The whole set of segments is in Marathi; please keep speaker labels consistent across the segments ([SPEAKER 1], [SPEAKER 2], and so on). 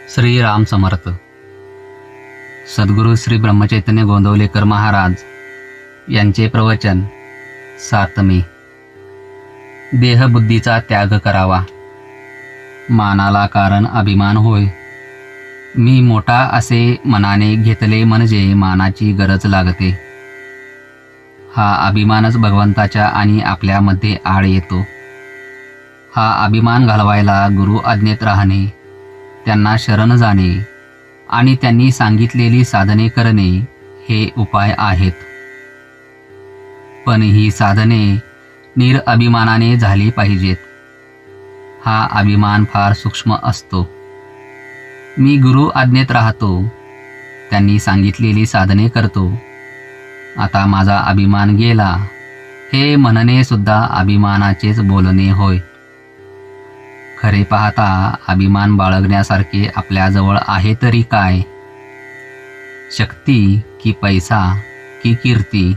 [SPEAKER 1] श्रीराम समर्थ. सद्गुरू श्री ब्रह्मचैतन्य गोंदवलेकर महाराज यांचे प्रवचन 7 मे. देहबुद्धीचा त्याग करावा. मानाला कारण अभिमान होय. मी मोठा असे मनाने घेतले म्हणजे मानाची गरज लागते. हा अभिमानच भगवंताच्या आणि आपल्यामध्ये आड येतो. हा अभिमान घालवायला गुरु आज्ञेत राहणे, त्यांना शरण जाणे आणि त्यांनी सांगितलेली साधने करणे हे उपाय आहेत. पण ही साधने निरअभिमानाने झाली पाहिजेत. हा अभिमान फार सूक्ष्म असतो. मी गुरु आज्ञेत राहतो, त्यांनी सांगितलेली साधने करतो. आता माझा अभिमान गेला हे म्हणणे सुद्धा अभिमानाचेच बोलणे होय. खरे पाहता अभिमान बाळगण्यासारखे आपल्याजवळ आहे तरी काय? शक्ती की पैसा की कीर्ती?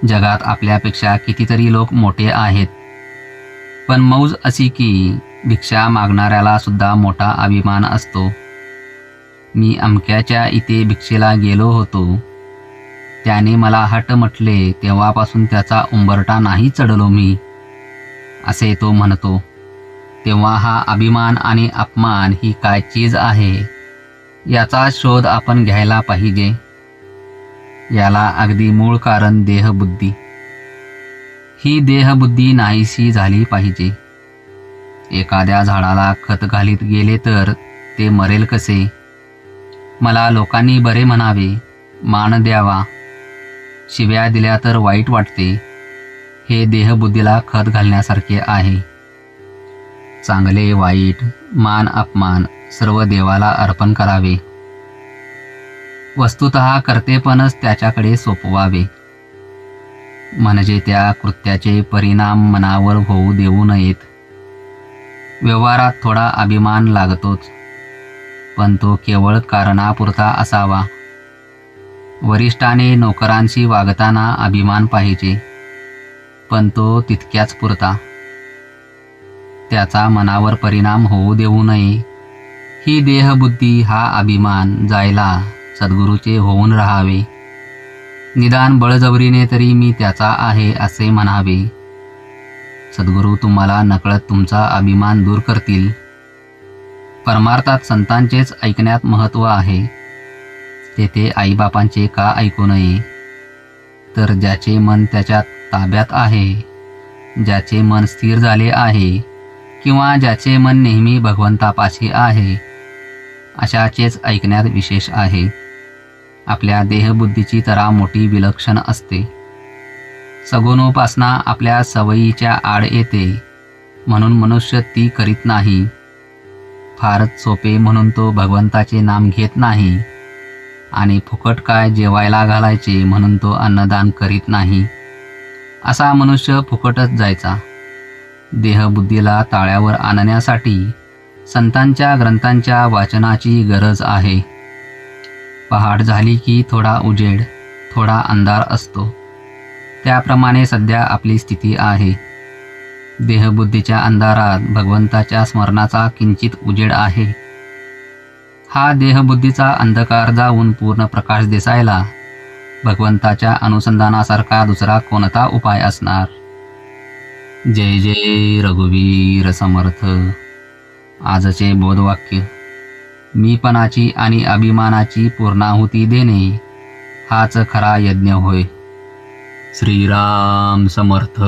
[SPEAKER 1] जगात आपल्यापेक्षा कितीतरी लोक मोठे आहेत. पण मौज अशी की भिक्षा मागणाऱ्याला सुद्धा मोठा अभिमान असतो. मी अमक्याच्या इथे भिक्षेला गेलो होतो, त्याने मला हट म्हटले तेव्हापासून त्याचा उंबरठा नाही चढलो मी, असे तो म्हणतो. तेव्हा हा अभिमान आणि अपमान ही काय चीज आहे याचा शोध आपण घ्यायला पाहिजे. याला अगदी मूळ कारण देहबुद्धी. ही देहबुद्धी नाहीशी झाली पाहिजे. एखाद्या झाडाला खत घालीत गेले तर ते मरेल कसे? मला लोकांनी बरे म्हणावे, मान द्यावा, शिव्या दिल्या तर वाईट वाटते. हे देहबुद्धीला खत घालण्यासारखे आहे. चांगले वाईट, मान अपमान सर्व देवाला अर्पण करावे. वस्तुतः कर्तेपणच त्याच्याकडे सोपवावे. म्हणजे त्या कृत्याचे परिणाम मनावर होऊ देऊ नयेत. व्यवहारात थोडा अभिमान लागतोच, पण तो केवळ कारणापुरता असावा. वरिष्ठाने नोकरांशी वागताना अभिमान पाहिजे, पण तो तितक्याच पुरता. त्याचा मनावर परिणाम होऊ देऊ नये. ही देहबुद्धी, हा अभिमान जायला सद्गुरूचे होऊन राहावे. निदान बळजबरीने तरी मी त्याचा आहे असे म्हणावे. सद्गुरू तुम्हाला नकळत तुमचा अभिमान दूर करतील. परमार्थात संतांचेच ऐकण्यात महत्त्व आहे. तेथे आईबापांचे का ऐकू नये? तर ज्याचे मन त्याच्या ताब्यात आहे, ज्याचे मन स्थिर झाले आहे किंवा ज्याचे मन नेहमी भगवंतापाशी आहे, अशाचेच ऐकण्यात विशेष आहे. आपल्या देहबुद्धीची तरा मोठी विलक्षण असते. सगुणोपासना आपल्या सवयीच्या आड येते, म्हणून मनुष्य ती करीत नाही. फारच सोपे म्हणून तो भगवंताचे नाम घेत नाही, आणि फुकट काय जेवायला घालायचे म्हणून तो अन्नदान करीत नाही. असा मनुष्य फुकटच जायचा. देहबुद्धीला ताळ्यावर आणण्यासाठी संतांच्या ग्रंथांच्या वाचनाची गरज आहे. पहाट झाली की थोडा उजेड, थोडा अंधार असतो. त्याप्रमाणे सध्या आपली स्थिती आहे. देहबुद्धीच्या अंधारात भगवंताच्या स्मरणाचा किंचित उजेड आहे. हा देहबुद्धीचा अंधकार जाऊन पूर्ण प्रकाश दिसायला भगवंताच्या अनुसंधानासारखा दुसरा कोणता उपाय असणार? जय जय रघुवीर समर्थ. आजचे बोधवाक्य: मीपणाची आणि अभिमानाची पूर्णाहुती देणे हाच खरा यज्ञ होय. श्रीराम समर्थ.